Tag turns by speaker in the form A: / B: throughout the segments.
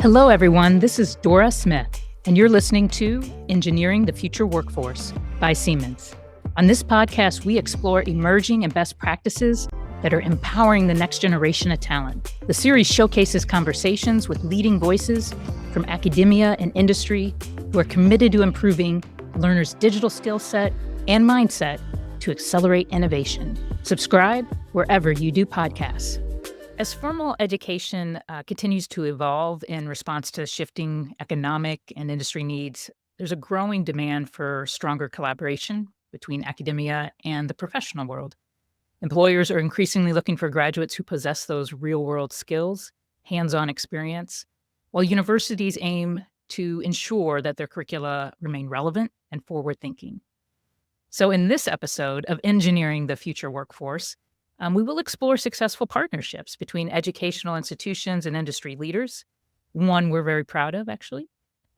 A: Hello, everyone. This is Dora Smith, and you're listening to Engineering the Future Workforce by Siemens. On this podcast, we explore emerging and best practices that are empowering the next generation of talent. The series showcases conversations with leading voices from academia and industry who are committed to improving learners' digital skill set and mindset to accelerate innovation. Subscribe wherever you do podcasts. As formal education continues to evolve in response to shifting economic and industry needs, there's a growing demand for stronger collaboration between academia and the professional world. Employers are increasingly looking for graduates who possess those real-world skills, hands-on experience, while universities aim to ensure that their curricula remain relevant and forward-thinking. So in this episode of Engineering the Future Workforce, we will explore successful partnerships between educational institutions and industry leaders, one we're very proud of, actually,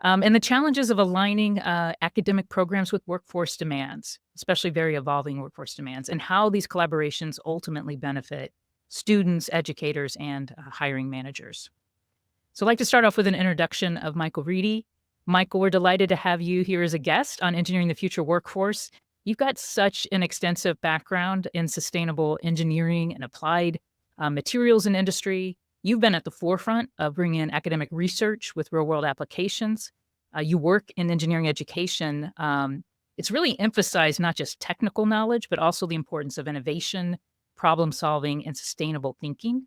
A: and the challenges of aligning academic programs with workforce demands, especially very evolving workforce demands, and how these collaborations ultimately benefit students, educators, and hiring managers. So I'd like to start off with an introduction of Michael Reedy. Michael, we're delighted to have you here as a guest on Engineering the Future Workforce. You've got such an extensive background in sustainable engineering and applied materials in industry. You've been at the forefront of bringing in academic research with real-world applications. You work in engineering education. It's really emphasized not just technical knowledge, but also the importance of innovation, problem solving, and sustainable thinking.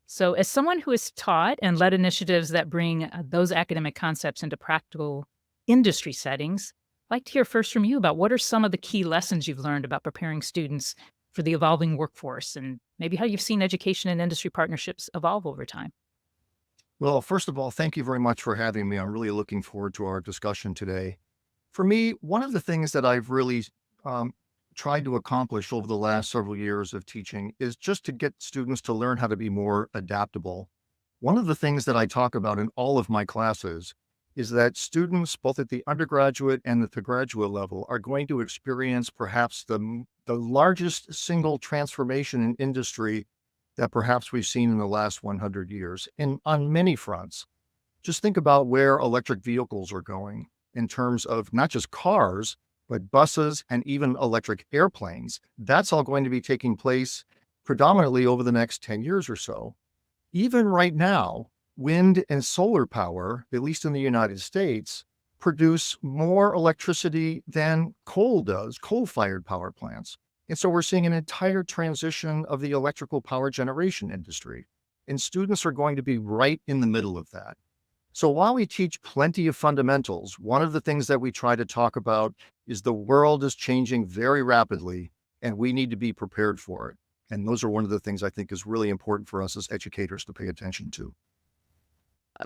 A: So as someone who has taught and led initiatives that bring those academic concepts into practical industry settings, I'd like to hear first from you about what are some of the key lessons you've learned about preparing students for the evolving workforce and maybe how you've seen education and industry partnerships evolve over time.
B: Well, first of all, thank you very much for having me. I'm really looking forward to our discussion today. For me, one of the things that I've really tried to accomplish over the last several years of teaching is just to get students to learn how to be more adaptable. One of the things that I talk about in all of my classes is that students, both at the undergraduate and at the graduate level, are going to experience perhaps the largest single transformation in industry that perhaps we've seen in the last 100 years, and on many fronts. Just think about where electric vehicles are going in terms of not just cars, but buses and even electric airplanes. That's all going to be taking place predominantly over the next 10 years or so. Even right now, wind and solar power, at least in the United States, produce more electricity than coal does, coal-fired power plants. And so we're seeing an entire transition of the electrical power generation industry. And students are going to be right in the middle of that. So while we teach plenty of fundamentals, one of the things that we try to talk about is the world is changing very rapidly, and we need to be prepared for it. And those are one of the things I think is really important for us as educators to pay attention to.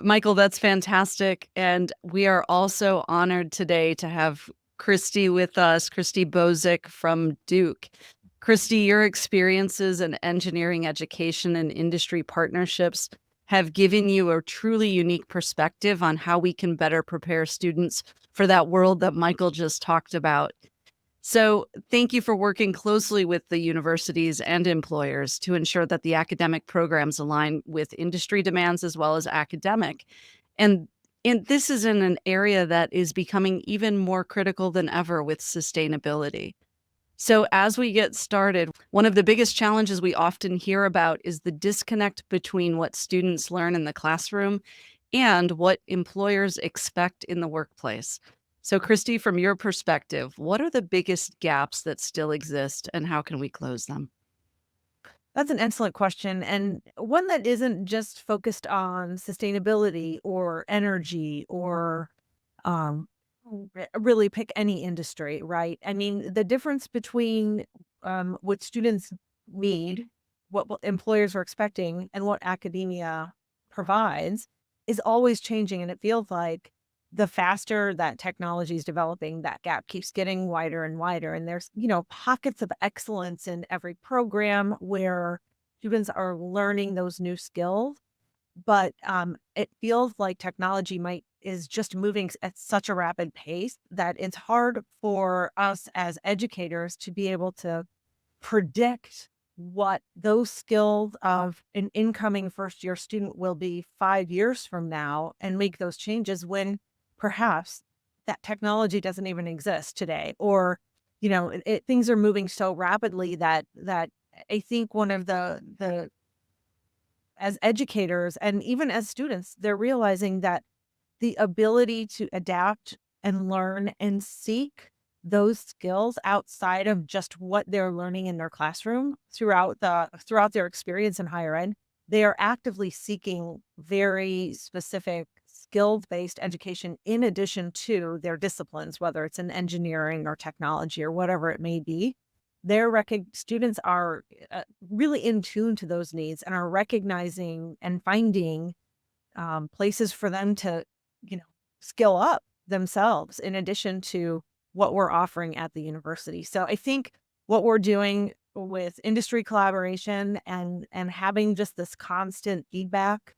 C: Michael, that's fantastic. And we are also honored today to have Christy with us, Christy Bozic from Duke. Christy, your experiences in engineering education and industry partnerships have given you a truly unique perspective on how we can better prepare students for that world that Michael just talked about. So thank you for working closely with the universities and employers to ensure that the academic programs align with industry demands as well as academic. And this is in an area that is becoming even more critical than ever with sustainability. So as we get started, one of the biggest challenges we often hear about is the disconnect between what students learn in the classroom and what employers expect in the workplace. So Christy, from your perspective, what are the biggest gaps that still exist and how can we close them?
D: That's an excellent question, and one that isn't just focused on sustainability or energy or really pick any industry, right? I mean, the difference between what students need, what employers are expecting, and what academia provides is always changing, and it feels like the faster that technology is developing, that gap keeps getting wider and wider. And there's, pockets of excellence in every program where students are learning those new skills. But it feels like technology is just moving at such a rapid pace that it's hard for us as educators to be able to predict what those skills of an incoming first year student will be 5 years from now and make those changes when perhaps that technology doesn't even exist today, or things are moving so rapidly that I think one of the as educators and even as students, they're realizing that the ability to adapt and learn and seek those skills outside of just what they're learning in their classroom throughout their experience in higher ed, they are actively seeking very specific skills-based education in addition to their disciplines, whether it's in engineering or technology or whatever it may be. Students are really in tune to those needs and are recognizing and finding places for them to, skill up themselves in addition to what we're offering at the university. So I think what we're doing with industry collaboration and having just this constant feedback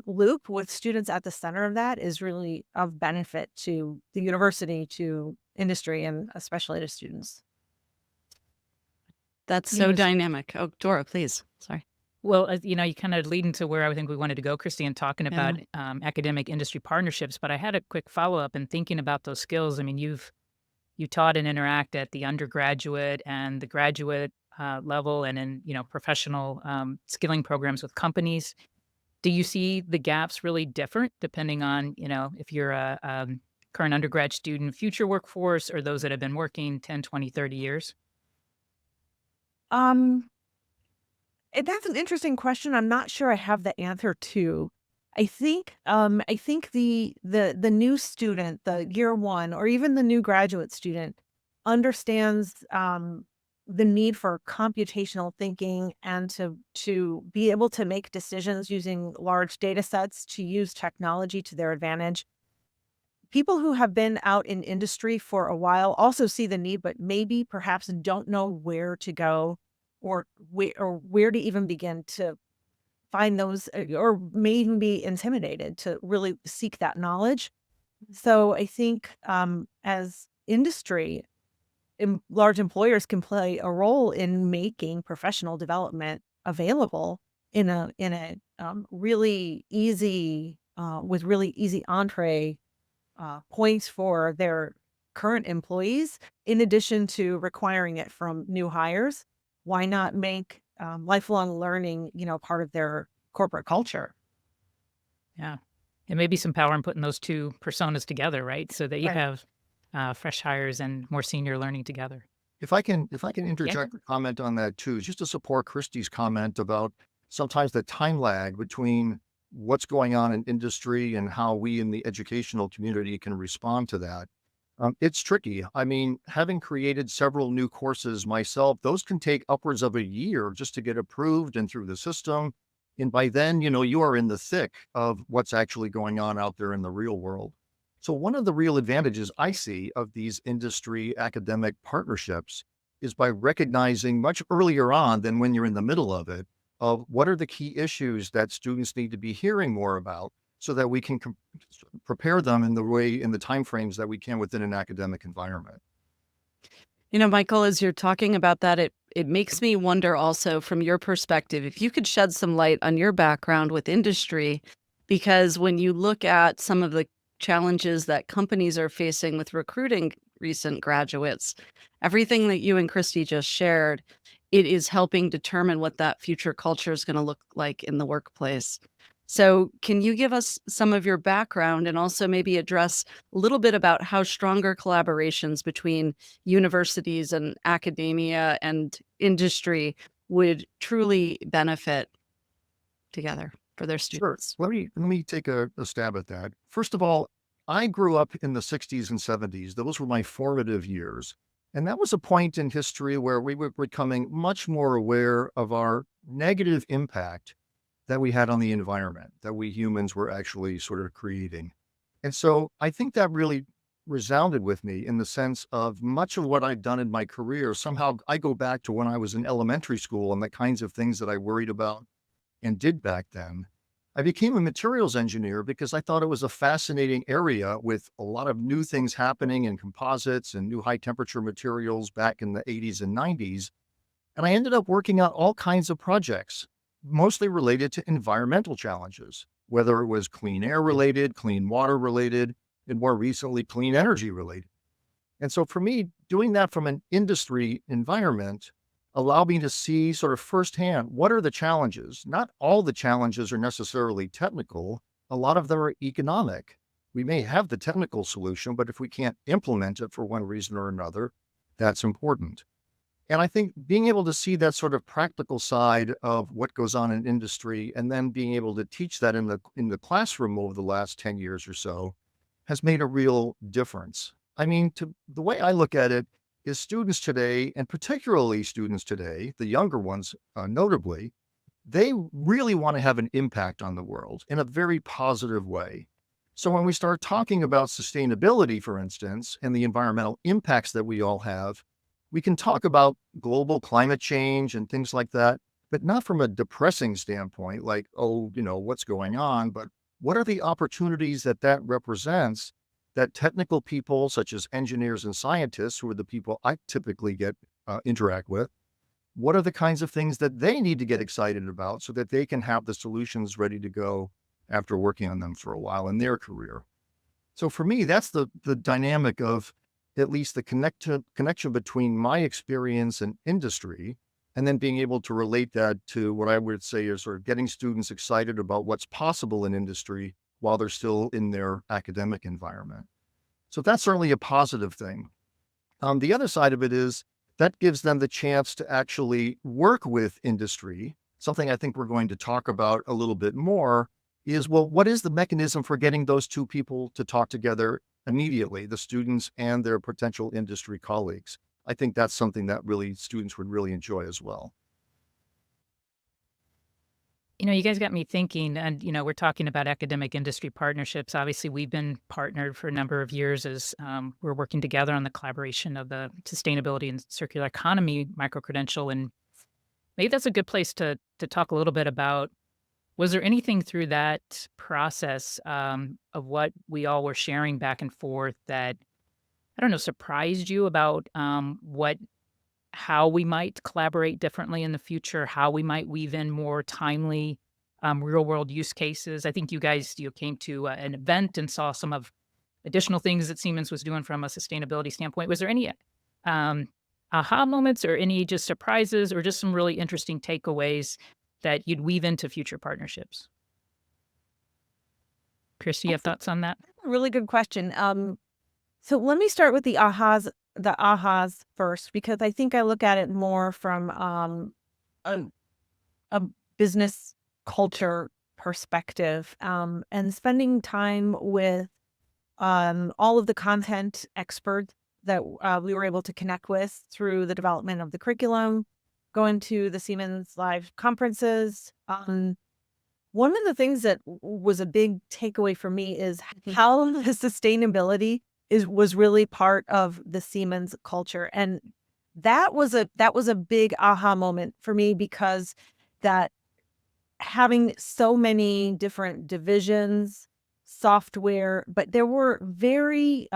D: loop with students at the center of that is really of benefit to the university, to industry, and especially to students.
C: That's
A: You
C: so
A: know,
C: dynamic. Oh, Dora, please. Sorry.
A: Well, you kind of lead into where I think we wanted to go, Christy, in talking
C: Yeah.
A: about academic industry partnerships. But I had a quick follow up in thinking about those skills. I mean, you taught and interact at the undergraduate and the graduate level, and in professional skilling programs with companies. Do you see the gaps really different depending on if you're a current undergrad student, future workforce, or those that have been working 10, 20, 30 years?
D: Um, that's an interesting question. I'm not sure I have the answer to. I think the new student, the year one, or even the new graduate student, understands the need for computational thinking and to be able to make decisions using large data sets, to use technology to their advantage. People who have been out in industry for a while also see the need, but maybe perhaps don't know where to go, or where to even begin to find those, or may even be intimidated to really seek that knowledge. So I think as industry, large employers can play a role in making professional development available in a really easy with really easy entree points for their current employees, in addition to requiring it from new hires. Why not make lifelong learning, part of their corporate culture?
A: Yeah. And maybe some power in putting those two personas together, right? So that you
D: Right.
A: have fresh hires and more senior learning together.
B: If I can interject a comment on that too, just to support Christie's comment about sometimes the time lag between what's going on in industry and how we in the educational community can respond to that. It's tricky. I mean, having created several new courses myself, those can take upwards of a year just to get approved and through the system. And by then, you are in the thick of what's actually going on out there in the real world. So, one of the real advantages I see of these industry academic partnerships is by recognizing much earlier on than when you're in the middle of it, of what are the key issues that students need to be hearing more about so that we can prepare them in the timeframes that we can within an academic environment.
C: Michael, as you're talking about that, it makes me wonder also from your perspective, if you could shed some light on your background with industry, because when you look at some of the challenges that companies are facing with recruiting recent graduates, everything that you and Christy just shared, it is helping determine what that future culture is going to look like in the workplace. So, can you give us some of your background and also maybe address a little bit about how stronger collaborations between universities and academia and industry would truly benefit together for their
B: Sure.
C: students?
B: Let me take a stab at that. First of all, I grew up in the 60s and 70s. Those were my formative years. And that was a point in history where we were becoming much more aware of our negative impact that we had on the environment, that we humans were actually sort of creating. And so I think that really resounded with me in the sense of much of what I've done in my career. Somehow I go back to when I was in elementary school and the kinds of things that I worried about and did back then. I became a materials engineer because I thought it was a fascinating area with a lot of new things happening in composites and new high temperature materials back in the 80s and 90s. And I ended up working on all kinds of projects, mostly related to environmental challenges, whether it was clean air related, clean water related, and more recently, clean energy related. And so for me, doing that from an industry environment allowed me to see sort of firsthand what are the challenges. Not all the challenges are necessarily technical, a lot of them are economic. We may have the technical solution, but if we can't implement it for one reason or another, that's important. And I think being able to see that sort of practical side of what goes on in industry and then being able to teach that in the classroom over the last 10 years or so has made a real difference. I mean, the way I look at it is students today, and particularly students today, the younger ones notably, they really want to have an impact on the world in a very positive way. So when we start talking about sustainability, for instance, and the environmental impacts that we all have, we can talk about global climate change and things like that, but not from a depressing standpoint, like, oh, what's going on, but what are the opportunities that represents that technical people, such as engineers and scientists, who are the people I typically interact with, what are the kinds of things that they need to get excited about so that they can have the solutions ready to go after working on them for a while in their career? So for me, that's the dynamic of at least the connection between my experience and industry, and then being able to relate that to what I would say is sort of getting students excited about what's possible in industry while they're still in their academic environment. So that's certainly a positive thing. The other side of it is that gives them the chance to actually work with industry. Something I think we're going to talk about a little bit more is, well, what is the mechanism for getting those two people to talk together immediately, the students and their potential industry colleagues? I think that's something that really students would really enjoy as well.
A: You guys got me thinking, and, we're talking about academic industry partnerships. Obviously, we've been partnered for a number of years as we're working together on the collaboration of the sustainability and circular economy microcredential. And maybe that's a good place to talk a little bit about, was there anything through that process of what we all were sharing back and forth that, I don't know, surprised you about how we might collaborate differently in the future, how we might weave in more timely, real world use cases? I think you guys came to an event and saw some of additional things that Siemens was doing from a sustainability standpoint. Was there any aha moments or any just surprises or just some really interesting takeaways that you'd weave into future partnerships? Christy, you have thoughts on that?
D: Really good question. So let me start with the ahas first, because I think I look at it more from a business culture perspective, and spending time with all of the content experts that we were able to connect with through the development of the curriculum, going to the Siemens Live conferences. One of the things that was a big takeaway for me is how the sustainability was really part of the Siemens culture. And that was a big aha moment for me, because that having so many different divisions, software, but there were very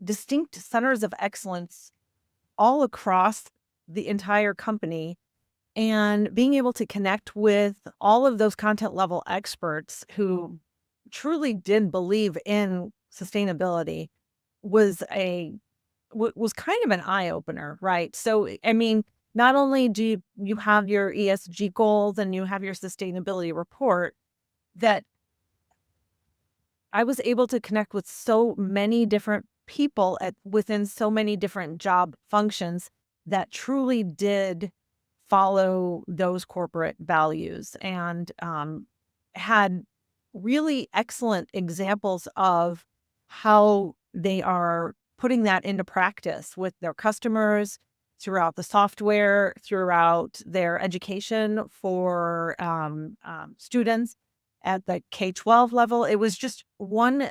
D: distinct centers of excellence all across the entire company. And being able to connect with all of those content level experts who truly did believe in sustainability was kind of an eye opener, right? So, I mean, not only do you have your ESG goals and you have your sustainability report, that I was able to connect with so many different people within so many different job functions that truly did follow those corporate values, and had really excellent examples of how they are putting that into practice with their customers, throughout the software, throughout their education for students at the K-12 level. It was just one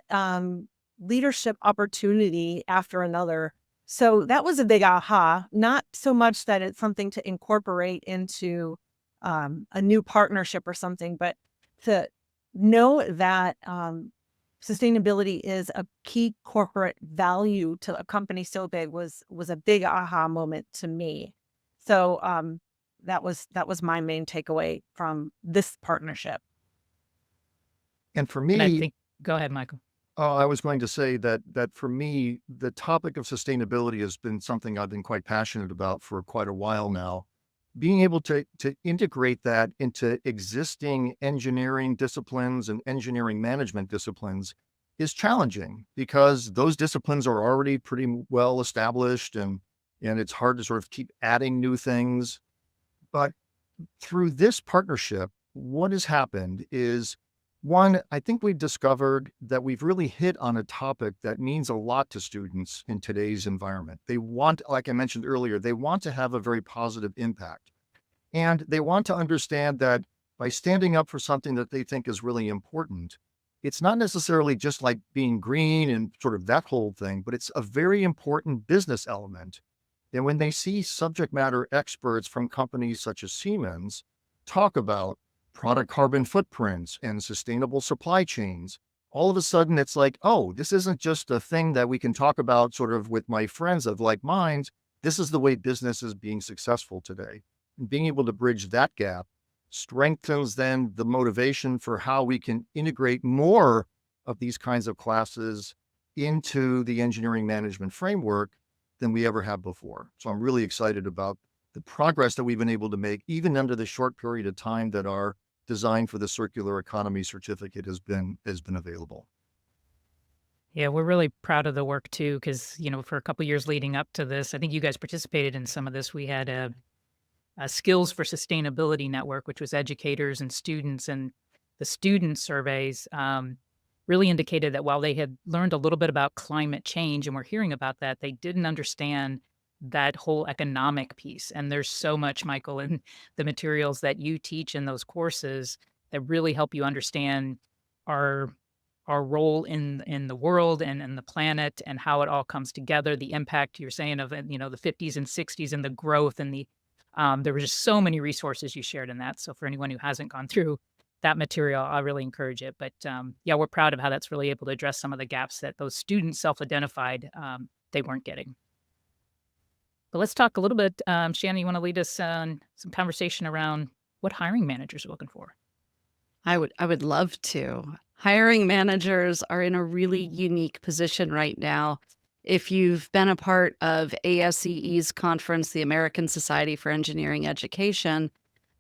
D: leadership opportunity after another. So that was a big aha, not so much that it's something to incorporate into a new partnership or something, but to know that sustainability is a key corporate value to a company so big was a big aha moment to me. So that was my main takeaway from this partnership.
B: And for
A: And I
B: me,
A: think, go ahead, Michael.
B: I was going to say that for me, the topic of sustainability has been something I've been quite passionate about for quite a while now. Being able to integrate that into existing engineering disciplines and engineering management disciplines is challenging because those disciplines are already pretty well established, and it's hard to sort of keep adding new things. But through this partnership, what has happened is, one, I think we've discovered that we've really hit on a topic that means a lot to students in today's environment. They want, like I mentioned earlier, they want to have a very positive impact. And they want to understand that by standing up for something that they think is really important, it's not necessarily just like being green and sort of that whole thing, but it's a very important business element. And when they see subject matter experts from companies such as Siemens talk about product carbon footprints and sustainable supply chains, all of a sudden it's like, oh, this isn't just a thing that we can talk about sort of with my friends of like minds. This is the way business is being successful today. And being able to bridge that gap strengthens then the motivation for how we can integrate more of these kinds of classes into the engineering management framework than we ever have before. So I'm really excited about the progress that we've been able to make, even under the short period of time that our design for the circular economy certificate has been available.
A: Yeah, we're really proud of the work too, because for a couple years leading up to this, I think you guys participated in some of this. We had a Skills for Sustainability Network, which was educators and students, and the student surveys really indicated that while they had learned a little bit about climate change and we're hearing about that, they didn't understand that whole economic piece. And there's so much, Michael, in the materials that you teach in those courses that really help you understand our role in the world and the planet and how it all comes together. The impact you're saying of the 50s and 60s and the growth and the there were just so many resources you shared in that. So for anyone who hasn't gone through that material, I really encourage it. But yeah, we're proud of how that's really able to address some of the gaps that those students self-identified they weren't getting. But let's talk a little bit. Shannon, you want to lead us on some conversation around what hiring managers are looking for?
C: I would love to. Hiring managers are in a really unique position right now. If you've been a part of ASEE's conference, the American Society for Engineering Education,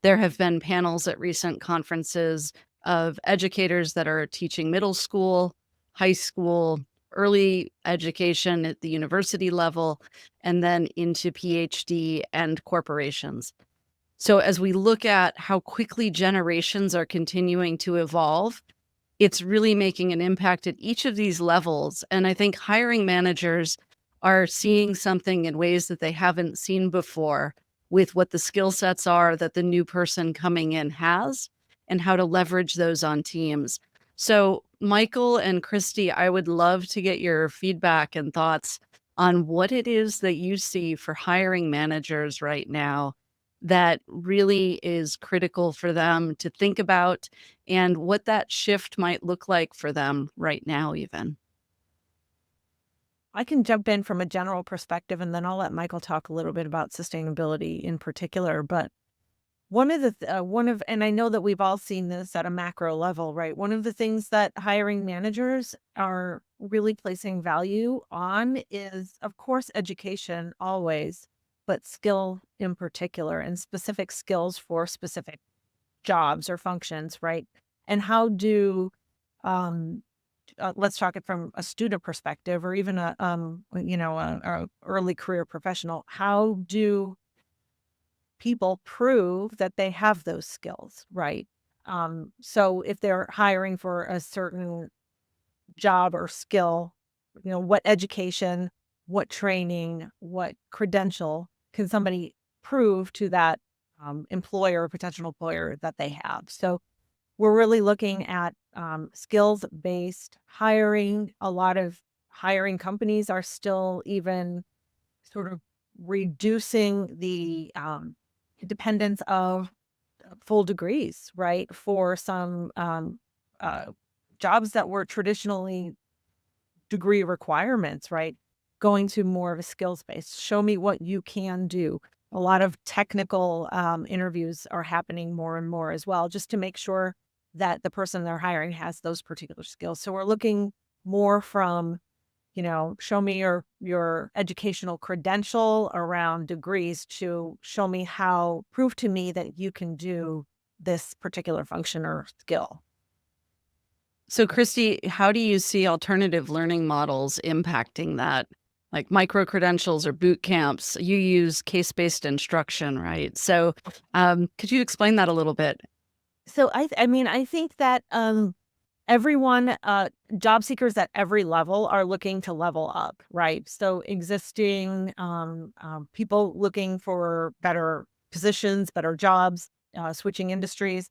C: there have been panels at recent conferences of educators that are teaching middle school, high school, early education at the university level, and then into PhD and corporations. So as we look at how quickly generations are continuing to evolve, it's really making an impact at each of these levels. And I think hiring managers are seeing something in ways that they haven't seen before with what the skill sets are that the new person coming in has and how to leverage those on teams. So Michael and Christy, I would love to get your feedback and thoughts on what it is that you see for hiring managers right now that really is critical for them to think about and what that shift might look like for them right now, even.
D: I can jump in from a general perspective, and then I'll let Michael talk a little bit about sustainability in particular. But and I know that we've all seen this at a macro level, right? One of the things that hiring managers are really placing value on is, of course, education always, but skill in particular, and specific skills for specific jobs or functions, right? And how do let's talk it from a student perspective, or even a early career professional. How do people prove that they have those skills, right? So if they're hiring for a certain job or skill, what education, what training, what credential can somebody prove to that employer or potential employer that they have? So we're really looking at skills-based hiring. A lot of hiring companies are still even sort of reducing the dependence of full degrees, right, for some jobs that were traditionally degree requirements, right? Going to more of a skills based. Show me what you can do. A lot of technical interviews are happening more and more as well, just to make sure that the person they're hiring has those particular skills. So we're looking more from, show me your educational credential around degrees to show me prove to me that you can do this particular function or skill.
C: So, Christy, how do you see alternative learning models impacting that? Like micro credentials or boot camps, you use case-based instruction, right? So, could you explain that a little bit?
D: So I think that everyone, job seekers at every level are looking to level up, right? So existing people looking for better positions, better jobs, switching industries.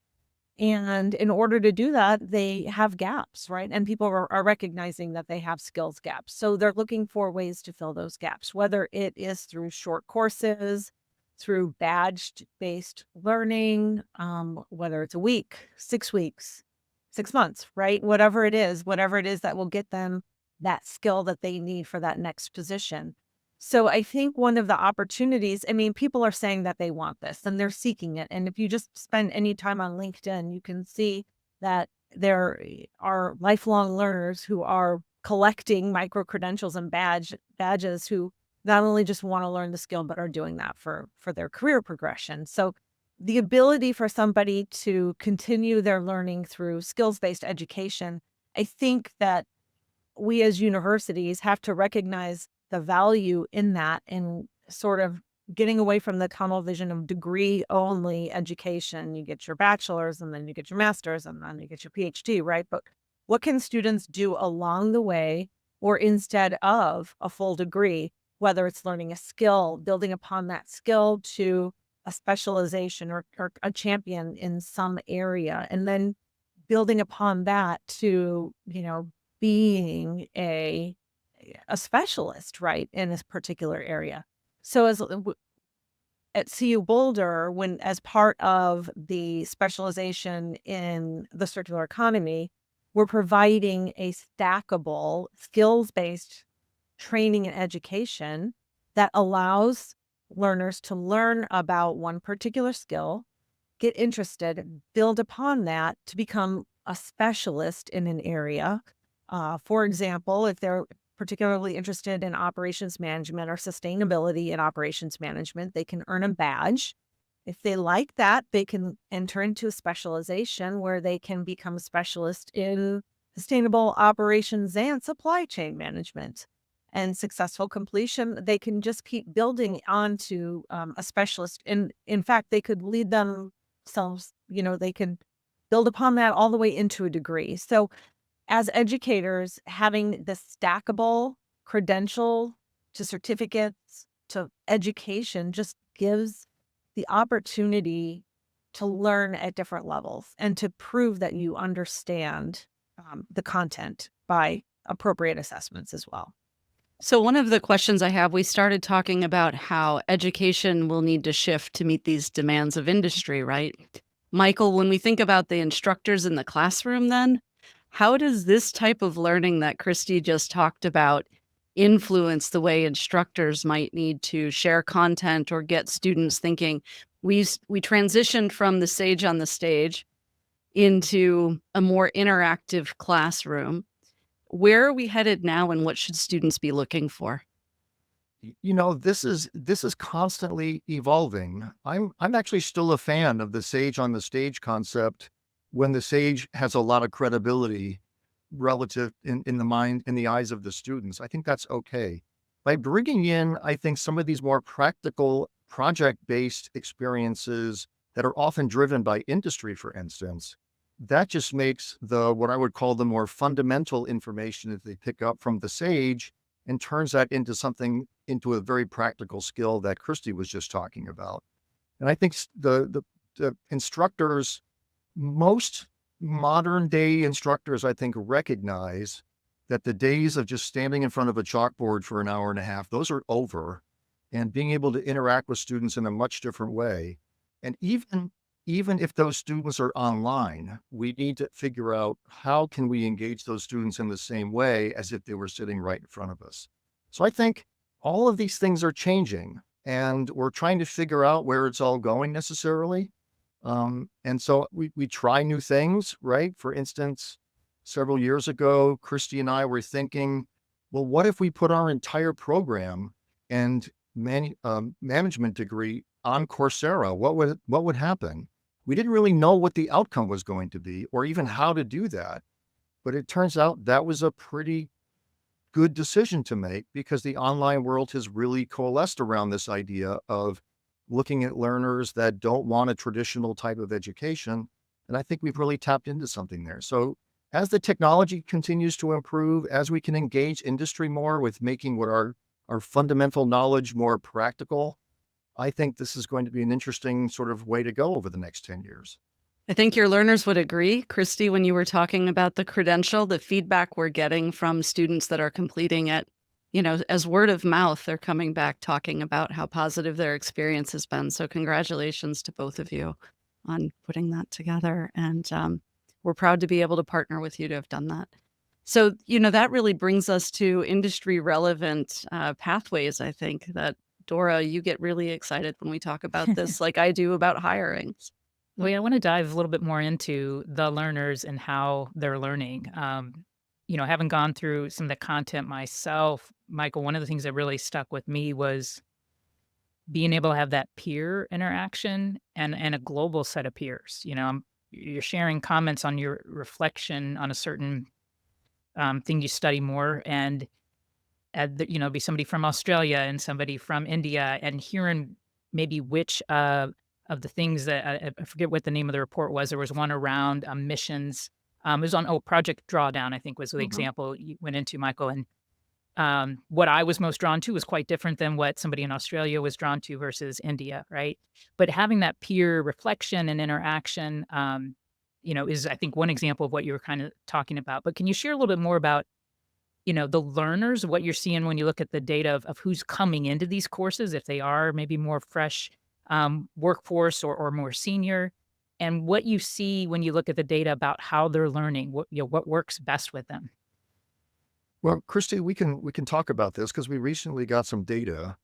D: And in order to do that, they have gaps, right? And people are recognizing that they have skills gaps. So they're looking for ways to fill those gaps, whether it is through short courses, through badge-based learning, whether it's a week, 6 weeks, 6 months, right? Whatever it is that will get them that skill that they need for that next position. So I think one of the opportunities, people are saying that they want this and they're seeking it. And if you just spend any time on LinkedIn, you can see that there are lifelong learners who are collecting micro credentials and badges who not only just want to learn the skill, but are doing that for their career progression. So the ability for somebody to continue their learning through skills-based education, I think that we as universities have to recognize the value in that and sort of getting away from the tunnel vision of degree only education. You get your bachelor's and then you get your master's and then you get your PhD, right? But what can students do along the way or instead of a full degree, whether it's learning a skill, building upon that skill to a specialization or a champion in some area, and then building upon that to, being a specialist, right, in this particular area. So at CU Boulder, as part of the specialization in the circular economy, we're providing a stackable skills-based training and education that allows learners to learn about one particular skill, get interested, build upon that to become a specialist in an area. For example, if they're particularly interested in operations management or sustainability in operations management, they can earn a badge. If they like that, they can enter into a specialization where they can become a specialist in sustainable operations and supply chain management. And successful completion, they can just keep building onto a specialist. In fact, they could lead themselves, they could build upon that all the way into a degree. So as educators, having the stackable credential to certificates to education just gives the opportunity to learn at different levels and to prove that you understand the content by appropriate assessments as well.
C: So one of the questions I have, we started talking about how education will need to shift to meet these demands of industry, right? Michael, when we think about the instructors in the classroom then, how does this type of learning that Christy just talked about influence the way instructors might need to share content or get students thinking? We transitioned from the sage on the stage into a more interactive classroom. Where are we headed now and what should students be looking for?
B: This is constantly evolving. I'm actually still a fan of the sage on the stage concept when the sage has a lot of credibility relative in the eyes of the students. I think that's okay. By bringing in, I think, some of these more practical project-based experiences that are often driven by industry, for instance, that just makes what I would call the more fundamental information that they pick up from the sage and turns that into a very practical skill that Christy was just talking about. And I think the instructors, most modern day instructors, I think, recognize that the days of just standing in front of a chalkboard for an hour and a half, those are over, and being able to interact with students in a much different way. And even even if those students are online, we need to figure out how can we engage those students in the same way as if they were sitting right in front of us. So I think all of these things are changing and we're trying to figure out where it's all going necessarily. And so we try new things, right? For instance, several years ago, Christy and I were thinking, well, what if we put our entire program and management degree on Coursera? What would happen? We didn't really know what the outcome was going to be or even how to do that. But it turns out that was a pretty good decision to make because the online world has really coalesced around this idea of looking at learners that don't want a traditional type of education. And I think we've really tapped into something there. So as the technology continues to improve, as we can engage industry more with making what our fundamental knowledge more practical, I think this is going to be an interesting sort of way to go over the next 10 years.
C: I think your learners would agree, Christy, when you were talking about the credential, the feedback we're getting from students that are completing it, as word of mouth, they're coming back talking about how positive their experience has been. So congratulations to both of you on putting that together. And we're proud to be able to partner with you to have done that. So, that really brings us to industry relevant pathways. I think that Dora, you get really excited when we talk about this, like I do about hiring.
A: Well, yeah, I want to dive a little bit more into the learners and how they're learning. Having gone through some of the content myself, Michael, one of the things that really stuck with me was being able to have that peer interaction and a global set of peers. You're sharing comments on your reflection on a certain thing you study more, and be somebody from Australia and somebody from India, and hearing maybe which of the things that I forget what the name of the report was. There was one around missions. It was on Project Drawdown, I think was the example you went into, Michael. And what I was most drawn to was quite different than what somebody in Australia was drawn to versus India, right? But having that peer reflection and interaction, is I think one example of what you were kind of talking about. But can you share a little bit more about, the learners, what you're seeing when you look at the data of who's coming into these courses, if they are maybe more fresh workforce or more senior, and what you see when you look at the data about how they're learning, what works best with them?
B: Well, Christy, we can talk about this because we recently got some data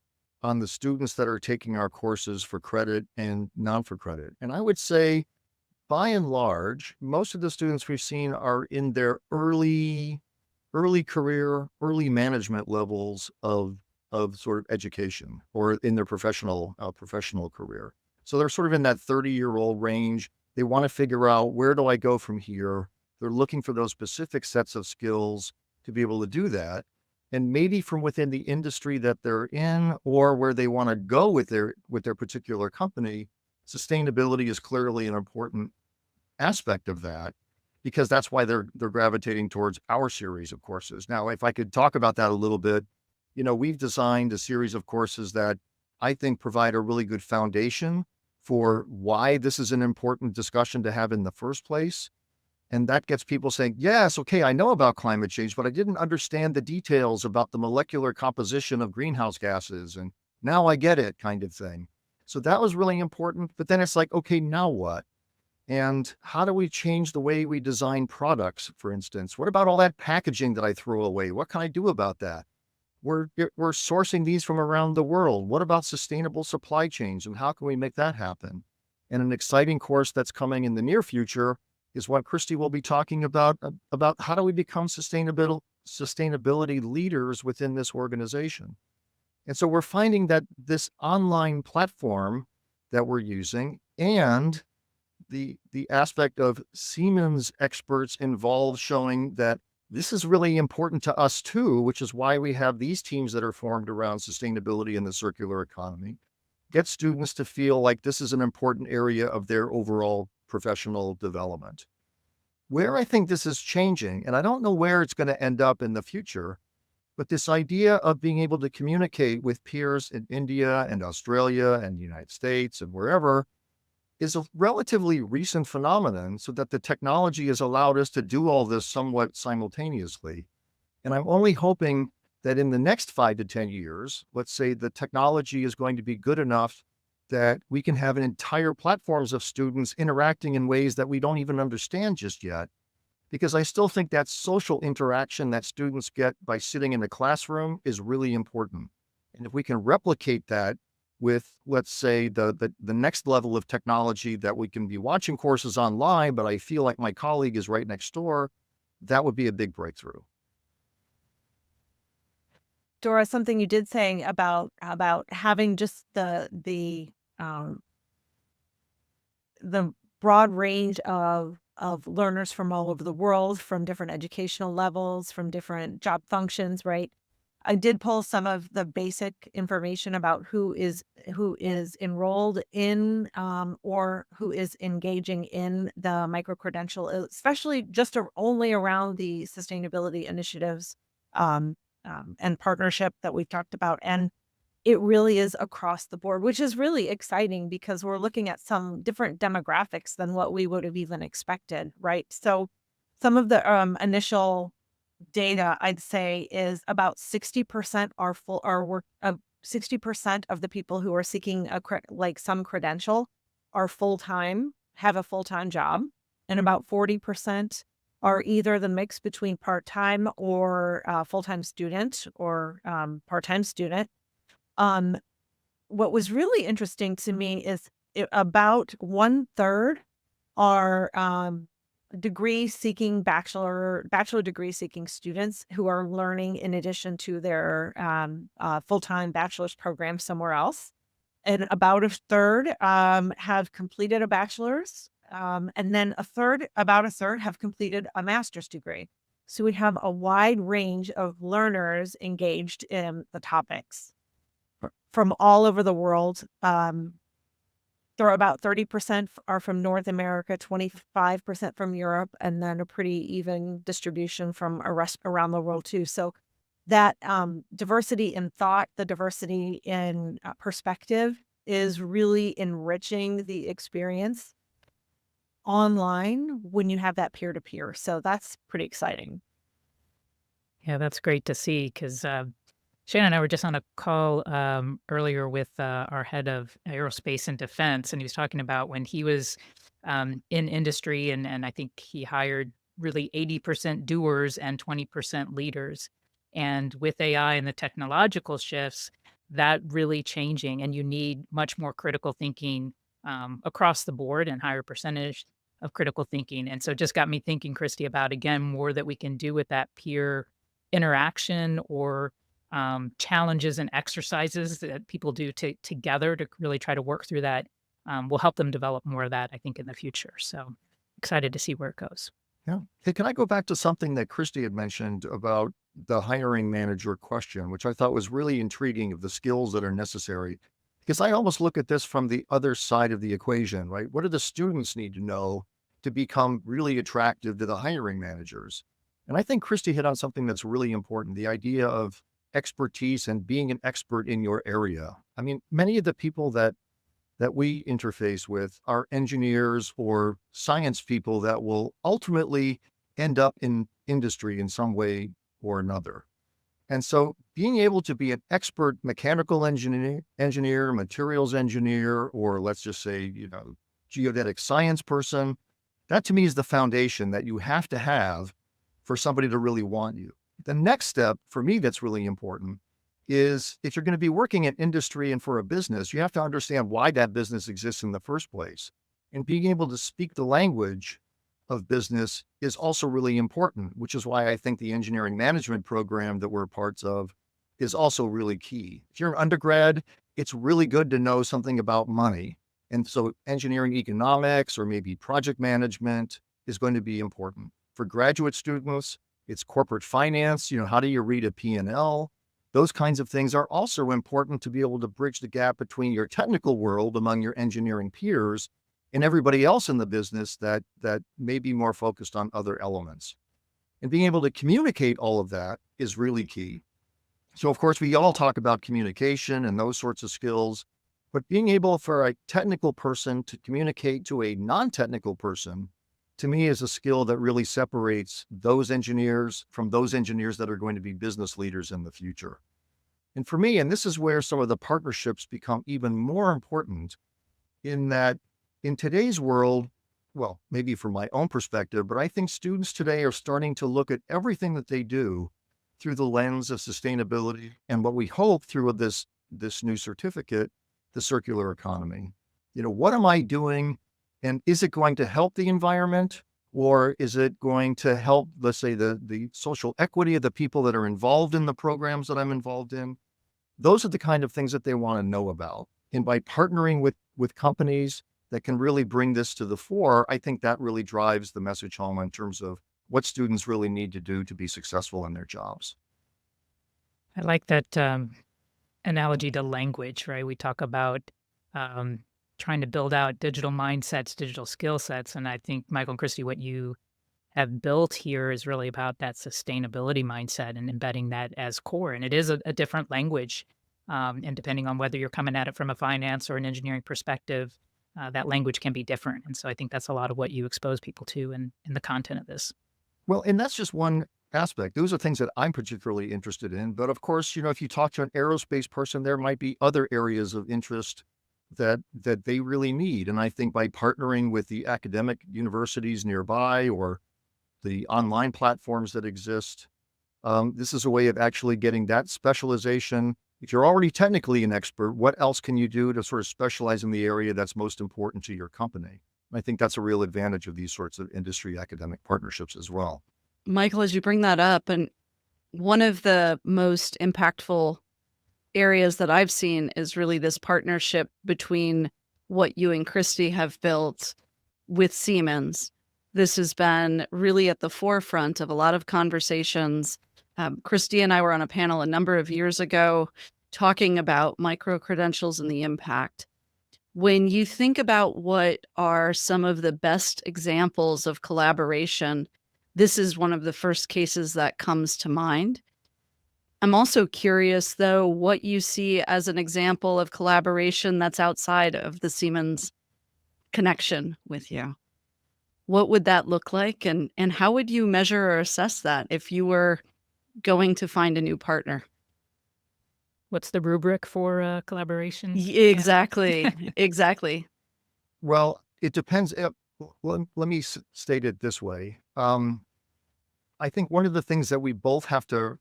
B: on the students that are taking our courses for credit and non for credit. And I would say, by and large, most of the students we've seen are in their early career, early management levels of sort of education or in their professional career. So they're sort of in that 30-year-old range. They want to figure out, where do I go from here? They're looking for those specific sets of skills to be able to do that. And maybe from within the industry that they're in or where they want to go with their particular company, sustainability is clearly an important aspect of that, because that's why they're gravitating towards our series of courses. Now, if I could talk about that a little bit, we've designed a series of courses that I think provide a really good foundation for why this is an important discussion to have in the first place. And that gets people saying, yes, okay, I know about climate change, but I didn't understand the details about the molecular composition of greenhouse gases. And now I get it, kind of thing. So that was really important. But then it's like, okay, now what? And how do we change the way we design products, for instance? What about all that packaging that I throw away? What can I do about that? We're sourcing these from around the world. What about sustainable supply chains and how can we make that happen? And an exciting course that's coming in the near future is what Christy will be talking about how do we become sustainability leaders within this organization. And so we're finding that this online platform that we're using and the aspect of Siemens experts involved showing that this is really important to us too, which is why we have these teams that are formed around sustainability and the circular economy, get students to feel like this is an important area of their overall professional development. Where I think this is changing, and I don't know where it's going to end up in the future, but this idea of being able to communicate with peers in India and Australia and the United States and wherever is a relatively recent phenomenon, so that the technology has allowed us to do all this somewhat simultaneously. And I'm only hoping that in the next 5 to 10 years, let's say the technology is going to be good enough that we can have an entire platforms of students interacting in ways that we don't even understand just yet. Because I still think that social interaction that students get by sitting in the classroom is really important. And if we can replicate that with, let's say, the next level of technology that we can be watching courses online, but I feel like my colleague is right next door, that would be a big breakthrough.
D: Dora, something you did say about having just um, the broad range of learners from all over the world, from different educational levels, from different job functions, right? I did pull some of the basic information about who is enrolled in or who is engaging in the micro-credential, especially just only around the sustainability initiatives um, and partnership that we've talked about. And it really is across the board, which is really exciting because we're looking at some different demographics than what we would have even expected, right? So some of the initial data I'd say is about 60% are full are work 60% of the people who are seeking like some credential are full-time, have a full-time job, and about 40% are either the mix between part-time or full-time student or part-time student. Um, what was really interesting to me is about 1/3 are bachelor degree seeking students who are learning in addition to their full-time bachelor's program somewhere else. And about a third have completed a bachelor's. And then about a third have completed a master's degree. So we have a wide range of learners engaged in the topics from all over the world. There are about 30% are from North America, 25% from Europe, and then a pretty even distribution from around the world too. So that diversity in thought, the diversity in perspective is really enriching the experience online when you have that peer-to-peer. So that's pretty exciting.
A: Yeah, that's great to see because Shannon and I were just on a call earlier with our head of aerospace and defense, and he was talking about when he was in industry, and I think he hired really 80% doers and 20% leaders. And with AI and the technological shifts, that really changing, and you need much more critical thinking across the board and higher percentage of critical thinking. And so it just got me thinking, Christy, about again more that we can do with that peer interaction or challenges and exercises that people do together to really try to work through that will help them develop more of that, I think, in the future. So excited to see where it goes.
B: Yeah. Hey, can I go back to something that Christy had mentioned about the hiring manager question, which I thought was really intriguing of the skills that are necessary? Because I almost look at this from the other side of the equation, right? What do the students need to know to become really attractive to the hiring managers? And I think Christy hit on something that's really important, the idea of expertise and being an expert in your area. I mean, many of the people that we interface with are engineers or science people that will ultimately end up in industry in some way or another. And so being able to be an expert mechanical engineer, materials engineer, or let's just say, geodetic science person, that to me is the foundation that you have to have for somebody to really want you. The next step for me that's really important is if you're going to be working in industry and for a business, you have to understand why that business exists in the first place. And being able to speak the language of business is also really important, which is why I think the engineering management program that we're parts of is also really key. If you're an undergrad, it's really good to know something about money. And so engineering economics or maybe project management is going to be important. For graduate students, it's corporate finance. How do you read a P&L? Those kinds of things are also important to be able to bridge the gap between your technical world among your engineering peers and everybody else in the business that may be more focused on other elements. And being able to communicate all of that is really key. So of course, we all talk about communication and those sorts of skills, but being able for a technical person to communicate to a non-technical person, to me, is a skill that really separates those engineers from those engineers that are going to be business leaders in the future. And for me, and this is where some of the partnerships become even more important, in that in today's world, well, maybe from my own perspective, but I think students today are starting to look at everything that they do through the lens of sustainability and what we hope through this new certificate, the circular economy. What am I doing? And is it going to help the environment? Or is it going to help, let's say, the social equity of the people that are involved in the programs that I'm involved in? Those are the kind of things that they want to know about. And by partnering with companies that can really bring this to the fore, I think that really drives the message home in terms of what students really need to do to be successful in their jobs.
A: I like that analogy to language, right? We talk about trying to build out digital mindsets, digital skill sets. And I think, Michael and Christy, what you have built here is really about that sustainability mindset and embedding that as core. And it is a different language. And depending on whether you're coming at it from a finance or an engineering perspective, that language can be different. And so I think that's a lot of what you expose people to in the content of this.
B: Well, and that's just one aspect. Those are things that I'm particularly interested in. But of course, if you talk to an aerospace person, there might be other areas of interest that they really need. And I think by partnering with the academic universities nearby or the online platforms that exist, this is a way of actually getting that specialization. If you're already technically an expert, what else can you do to sort of specialize in the area that's most important to your company? I think that's a real advantage of these sorts of industry academic partnerships as well.
C: Michael, as you bring that up, and one of the most impactful areas that I've seen is really this partnership between what you and Christy have built with Siemens. This has been really at the forefront of a lot of conversations. Christy and I were on a panel a number of years ago talking about micro-credentials and the impact. When you think about what are some of the best examples of collaboration, this is one of the first cases that comes to mind. I'm also curious, though, what you see as an example of collaboration that's outside of the Siemens connection with you. What would that look like? And how would you measure or assess that if you were going to find a new partner?
A: What's the rubric for collaboration?
C: Exactly. Exactly.
B: Well, it depends. Let me state it this way. I think one of the things that we both have to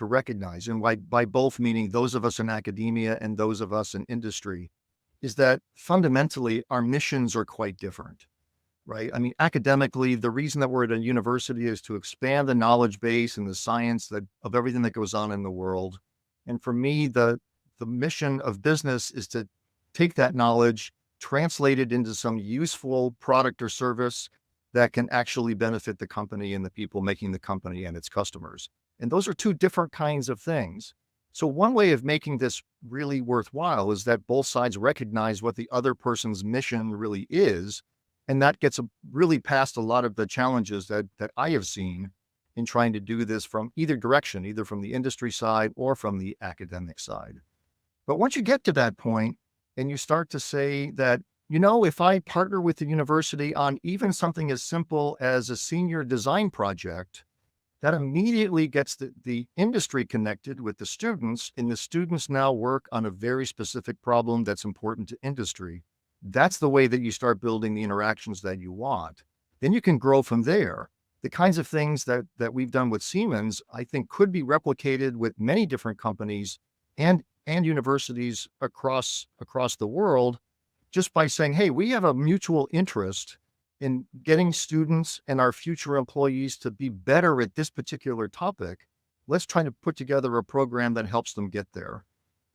B: recognize, and by both meaning those of us in academia and those of us in industry, is that fundamentally our missions are quite different, right? I mean, academically, the reason that we're at a university is to expand the knowledge base and the science of everything that goes on in the world. And for me, the mission of business is to take that knowledge, translate it into some useful product or service that can actually benefit the company and the people making the company and its customers. And those are two different kinds of things. So one way of making this really worthwhile is that both sides recognize what the other person's mission really is. And that gets really past a lot of the challenges that I have seen in trying to do this from either direction, either from the industry side or from the academic side. But once you get to that point and you start to say that, if I partner with the university on even something as simple as a senior design project, that immediately gets the industry connected with the students, and the students now work on a very specific problem that's important to industry. That's the way that you start building the interactions that you want. Then you can grow from there. The kinds of things that we've done with Siemens, I think, could be replicated with many different companies and universities across the world, just by saying, hey, we have a mutual interest in getting students and our future employees to be better at this particular topic. Let's try to put together a program that helps them get there.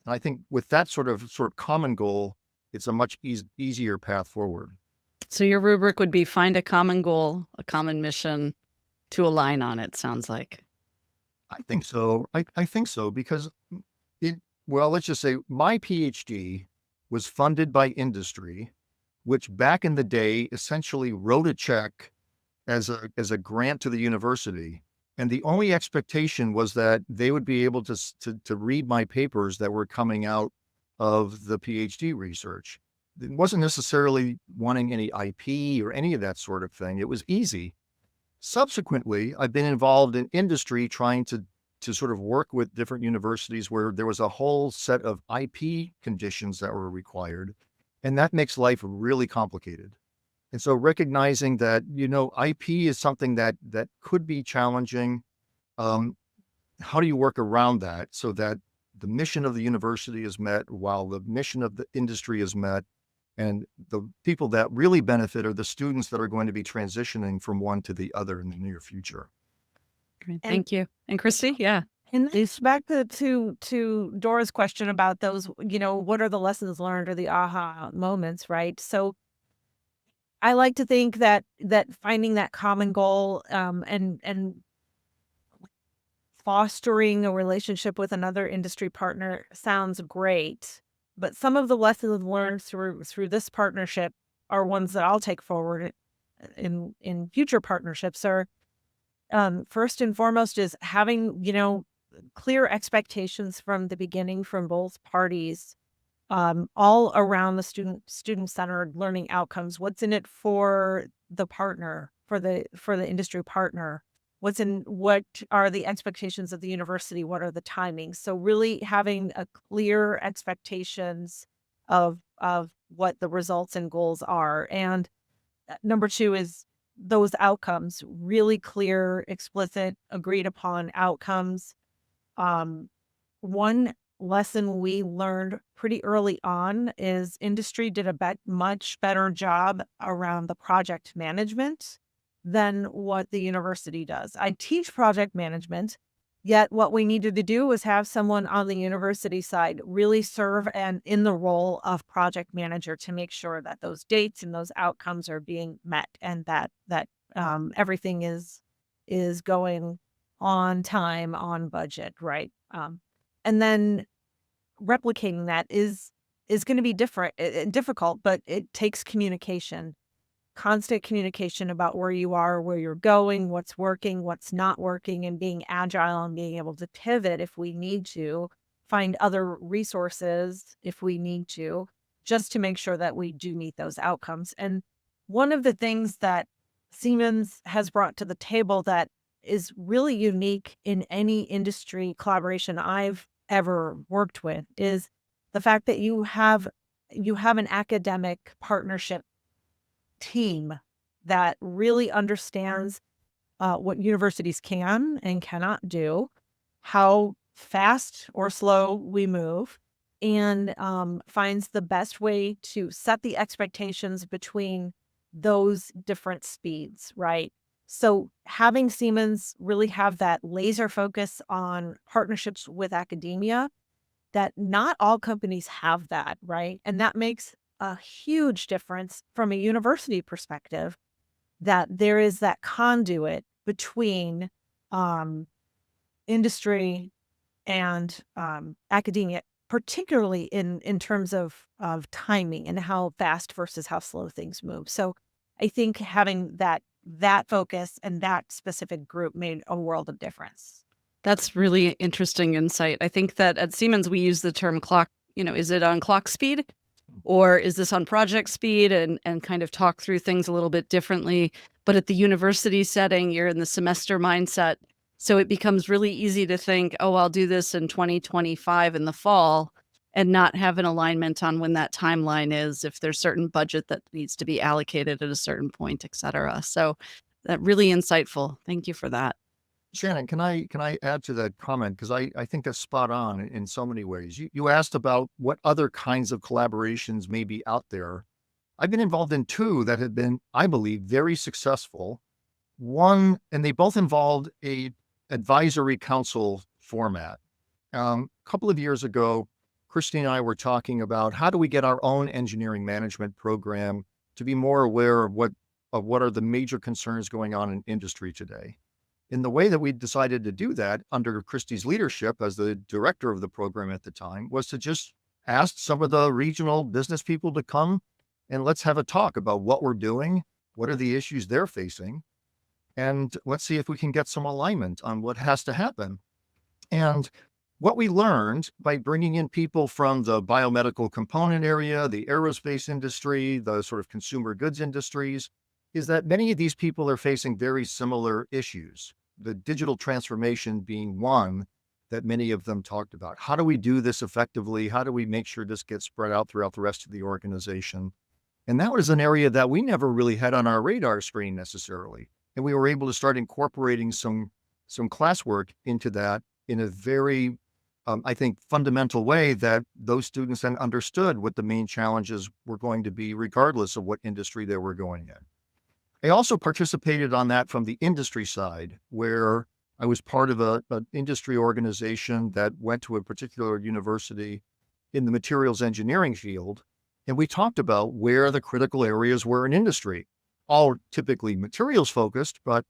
B: And I think with that sort of common goal, it's a much easier path forward.
C: So your rubric would be find a common goal, a common mission to align on, it sounds like.
B: I think so. I think so because let's just say my PhD was funded by industry, which back in the day essentially wrote a check as a grant to the university. And the only expectation was that they would be able to read my papers that were coming out of the PhD research. It wasn't necessarily wanting any IP or any of that sort of thing. It was easy. Subsequently, I've been involved in industry trying to to sort of work with different universities where there was a whole set of IP conditions that were required. And that makes life really complicated. And so recognizing that, IP is something that could be challenging. How do you work around that so that the mission of the university is met while the mission of the industry is met? And the people that really benefit are the students that are going to be transitioning from one to the other in the near future.
C: Great.
D: And-
C: Thank you. And Christy, yeah.
D: And it's back to Dora's question about those, what are the lessons learned or the aha moments, right? So I like to think that finding that common goal, and fostering a relationship with another industry partner sounds great, but some of the lessons learned through this partnership are ones that I'll take forward in future partnerships. Are first and foremost is having clear expectations from the beginning from both parties, all around the student-centered learning outcomes. What's in it for the partner, for the industry partner? What are the expectations of the university? What are the timings? So really having a clear expectations of what the results and goals are. And number two is those outcomes, really clear, explicit, agreed upon outcomes. One lesson we learned pretty early on is industry did a much better job around the project management than what the university does. I teach project management, yet what we needed to do was have someone on the university side really serve and in the role of project manager to make sure that those dates and those outcomes are being met and that everything is going on time, on budget, right? And then replicating that is going to be difficult, but it takes communication, constant communication about where you are, where you're going, what's working, what's not working, and being agile and being able to pivot if we need to, find other resources if we need to, just to make sure that we do meet those outcomes. And one of the things that Siemens has brought to the table that is really unique in any industry collaboration I've ever worked with is the fact that you have an academic partnership team that really understands what universities can and cannot do, how fast or slow we move, and finds the best way to set the expectations between those different speeds, right? So having Siemens really have that laser focus on partnerships with academia, that not all companies have that, right? And that makes a huge difference from a university perspective, that there is that conduit between industry and academia, particularly in terms of timing and how fast versus how slow things move. So I think having that focus and that specific group made a world of difference.
C: That's really interesting insight. I think that at Siemens, we use the term clock, is it on clock speed or is this on project speed, and kind of talk through things a little bit differently. But at the university setting, you're in the semester mindset. So it becomes really easy to think, oh, I'll do this in 2025 in the fall and not have an alignment on when that timeline is, if there's certain budget that needs to be allocated at a certain point, et cetera. So that really insightful. Thank you for that.
B: Shannon, can I add to that comment? Because I think that's spot on in so many ways. You asked about what other kinds of collaborations may be out there. I've been involved in two that have been, I believe, very successful. One, and they both involved a advisory council format. A couple of years ago, Christy and I were talking about how do we get our own engineering management program to be more aware of what are the major concerns going on in industry today. In the way that we decided to do that under Christy's leadership as the director of the program at the time was to just ask some of the regional business people to come and let's have a talk about what we're doing, what are the issues they're facing, and let's see if we can get some alignment on what has to happen. And what we learned by bringing in people from the biomedical component area, the aerospace industry, the sort of consumer goods industries, is that many of these people are facing very similar issues. the digital transformation being one that many of them talked about. How do we do this effectively? How do we make sure this gets spread out throughout the rest of the organization? And that was an area that we never really had on our radar screen necessarily. And we were able to start incorporating some classwork into that in a very, I think, fundamental way that those students then understood what the main challenges were going to be, regardless of what industry they were going in. I also participated on that from the industry side, where I was part of an industry organization that went to a particular university in the materials engineering field. And we talked about where the critical areas were in industry, all typically materials focused. But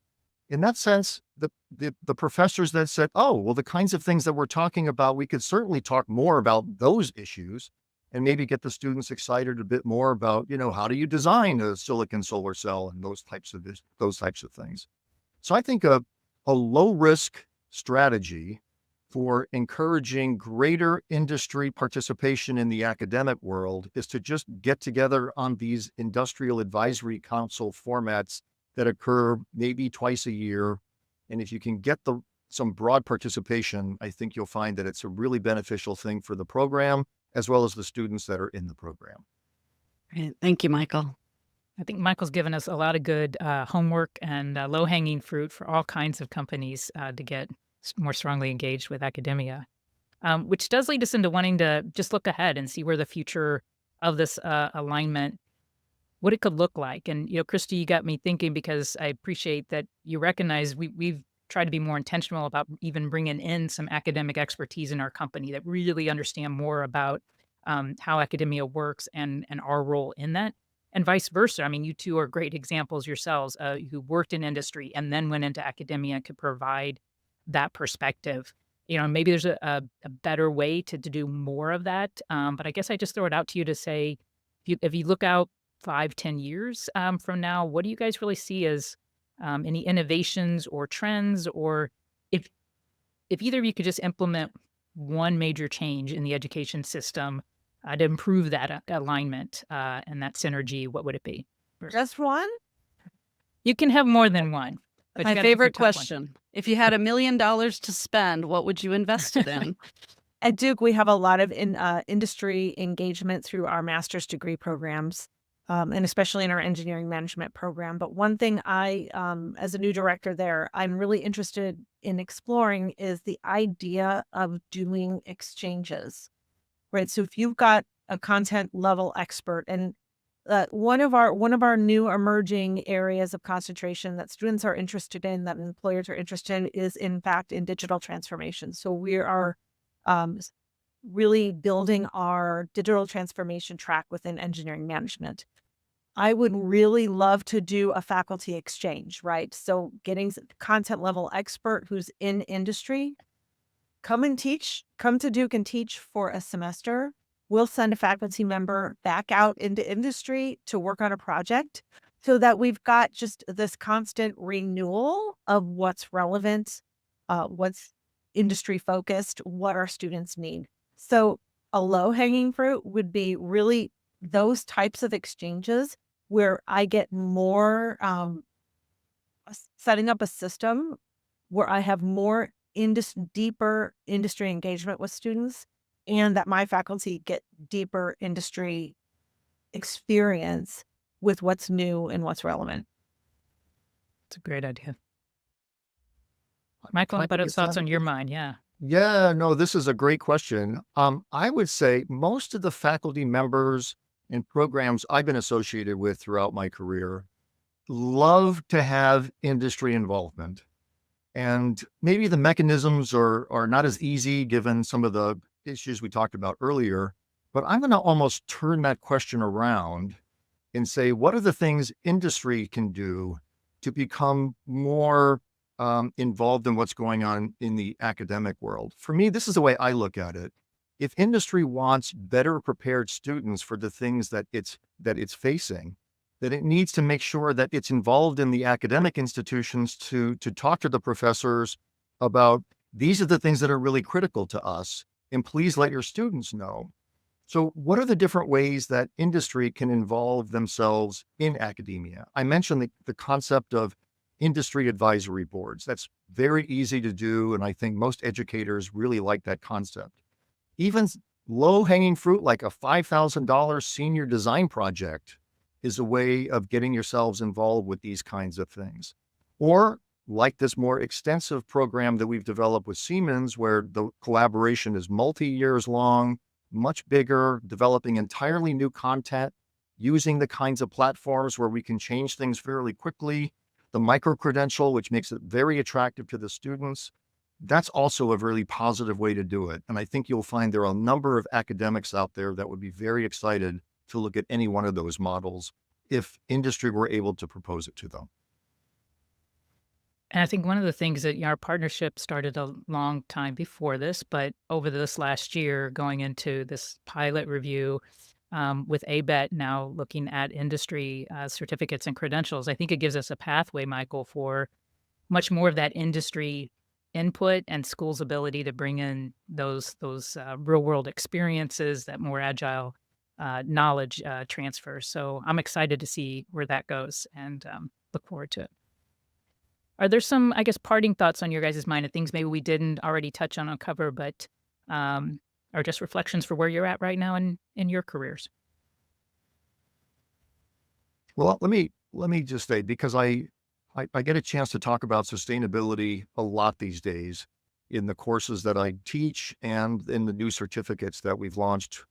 B: in that sense, the professors that said, oh, well, the kinds of things that we're talking about, we could certainly talk more about those issues and maybe get the students excited a bit more about, how do you design a silicon solar cell and those types of things. So I think a low risk strategy for encouraging greater industry participation in the academic world is to just get together on these industrial advisory council formats that occur maybe twice a year. And if you can get some broad participation, I think you'll find that it's a really beneficial thing for the program, as well as the students that are in the program.
C: Great. Thank you, Michael.
A: I think Michael's given us a lot of good homework and low-hanging fruit for all kinds of companies to get more strongly engaged with academia, which does lead us into wanting to just look ahead and see where the future of this alignment, what it could look like. And, Christy, you got me thinking, because I appreciate that you recognize we've tried to be more intentional about even bringing in some academic expertise in our company that really understand more about how academia works and our role in that. And vice versa. I mean, you two are great examples yourselves who worked in industry and then went into academia and could provide that perspective. Maybe there's a better way to do more of that. But I guess I just throw it out to you to say, if you look out 5-10 years from now, what do you guys really see as any innovations or trends? Or if either of you could just implement one major change in the education system to improve that alignment and that synergy, what would it be?
D: Just one?
A: You can have more than one. But
C: My favorite question. If you had $1 million to spend, what would you invest it in?
D: At Duke, we have a lot of industry engagement through our master's degree programs, and especially in our engineering management program. But one thing I, as a new director there, I'm really interested in exploring is the idea of doing exchanges, right? So if you've got a content level expert, and one of our new emerging areas of concentration that students are interested in, that employers are interested in, is in fact in digital transformation. So we are really building our digital transformation track within engineering management. I would really love to do a faculty exchange, right? So getting content level expert who's in industry, come to Duke and teach for a semester. We'll send a faculty member back out into industry to work on a project so that we've got just this constant renewal of what's relevant, what's industry focused, what our students need. So a low hanging fruit would be really those types of exchanges where I get more setting up a system where I have more deeper industry engagement with students, and that my faculty get deeper industry experience with what's new and what's relevant.
A: It's a great idea. Michael, what about thoughts on your mind? Yeah.
B: Yeah, no, this is a great question. I would say most of the faculty members and programs I've been associated with throughout my career love to have industry involvement. And maybe the mechanisms are not as easy given some of the issues we talked about earlier, but I'm going to almost turn that question around and say, what are the things industry can do to become more involved in what's going on in the academic world? For me, this is the way I look at it. If industry wants better prepared students for the things that it's facing, that it needs to make sure that it's involved in the academic institutions to talk to the professors about these are the things that are really critical to us, and please let your students know. So what are the different ways that industry can involve themselves in academia? I mentioned the concept of industry advisory boards. That's very easy to do, and I think most educators really like that concept. Even low-hanging fruit like a $5,000 senior design project is a way of getting yourselves involved with these kinds of things. Or like this more extensive program that we've developed with Siemens, where the collaboration is multi-years long, much bigger, developing entirely new content, using the kinds of platforms where we can change things fairly quickly, the micro-credential, which makes it very attractive to the students. That's also a really positive way to do it. And I think you'll find there are a number of academics out there that would be very excited to look at any one of those models if industry were able to propose it to them.
A: And I think one of the things that our partnership started a long time before this, but over this last year, going into this pilot review with ABET now looking at industry certificates and credentials, I think it gives us a pathway, Michael, for much more of that industry input and schools' ability to bring in those real world experiences, that more agile knowledge transfer. So I'm excited to see where that goes and look forward to it. Are there some, I guess, parting thoughts on your guys' mind of things maybe we didn't already touch on cover, but are just reflections for where you're at right now in your careers?
B: Well, let me just say, because I get a chance to talk about sustainability a lot these days in the courses that I teach and in the new certificates that we've launched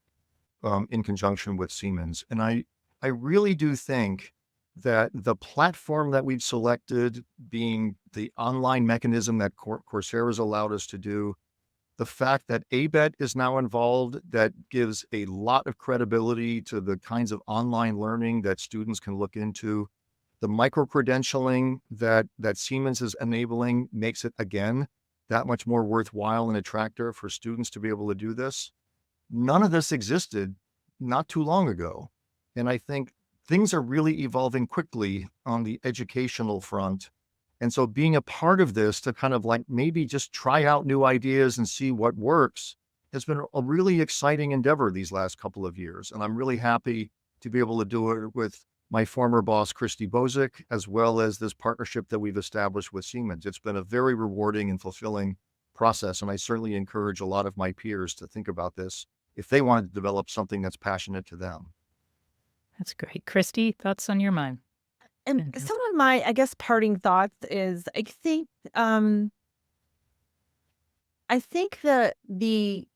B: in conjunction with Siemens. And I really do think that the platform that we've selected, being the online mechanism that Coursera has allowed us to do, the fact that ABET is now involved, that gives a lot of credibility to the kinds of online learning that students can look into. The micro-credentialing that Siemens is enabling makes it, again, that much more worthwhile and attractive for students to be able to do this. None of this existed not too long ago. And I think things are really evolving quickly on the educational front. And so being a part of this to kind of like maybe just try out new ideas and see what works has been a really exciting endeavor these last couple of years. And I'm really happy to be able to do it with my former boss, Christy Bozic, as well as this partnership that we've established with Siemens. It's been a very rewarding and fulfilling process. And I certainly encourage a lot of my peers to think about this if they wanted to develop something that's passionate to them.
A: That's great. Christy, thoughts on your mind?
D: And some of my, I guess, parting thoughts is I think that the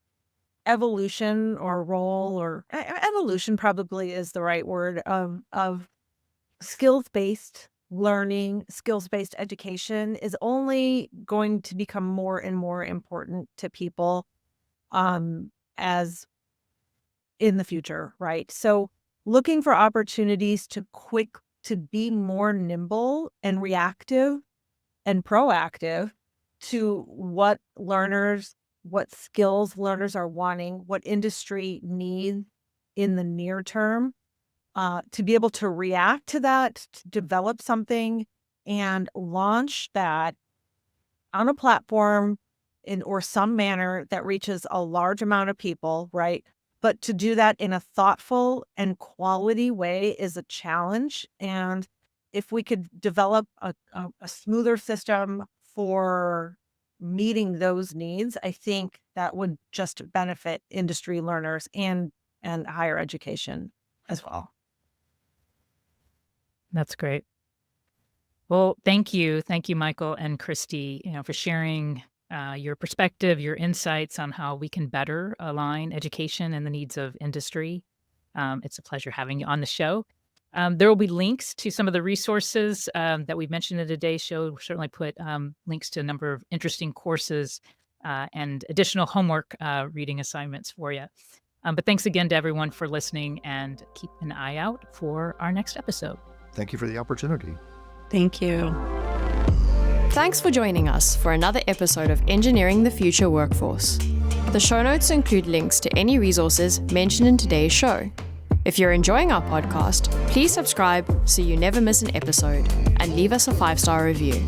D: evolution or role, or evolution probably is the right word, of skills-based learning, skills-based education is only going to become more and more important to people as in the future, right? So looking for opportunities to be more nimble and reactive and proactive to what skills learners are wanting, what industry needs in the near term, to be able to react to that, to develop something and launch that on a platform or some manner that reaches a large amount of people, right? But to do that in a thoughtful and quality way is a challenge. And if we could develop a smoother system for meeting those needs, I think that would just benefit industry learners and higher education as well.
A: That's great. Well, thank you, Michael and Christy, for sharing your perspective, your insights on how we can better align education and the needs of industry. It's a pleasure having you on the show. There will be links to some of the resources that we've mentioned in today's show. We'll certainly put links to a number of interesting courses and additional homework reading assignments for you. But thanks again to everyone for listening, and keep an eye out for our next episode.
B: Thank you for the opportunity.
C: Thank you.
E: Thanks for joining us for another episode of Engineering the Future Workforce. The show notes include links to any resources mentioned in today's show. If you're enjoying our podcast, please subscribe so you never miss an episode, and leave us a 5-star review.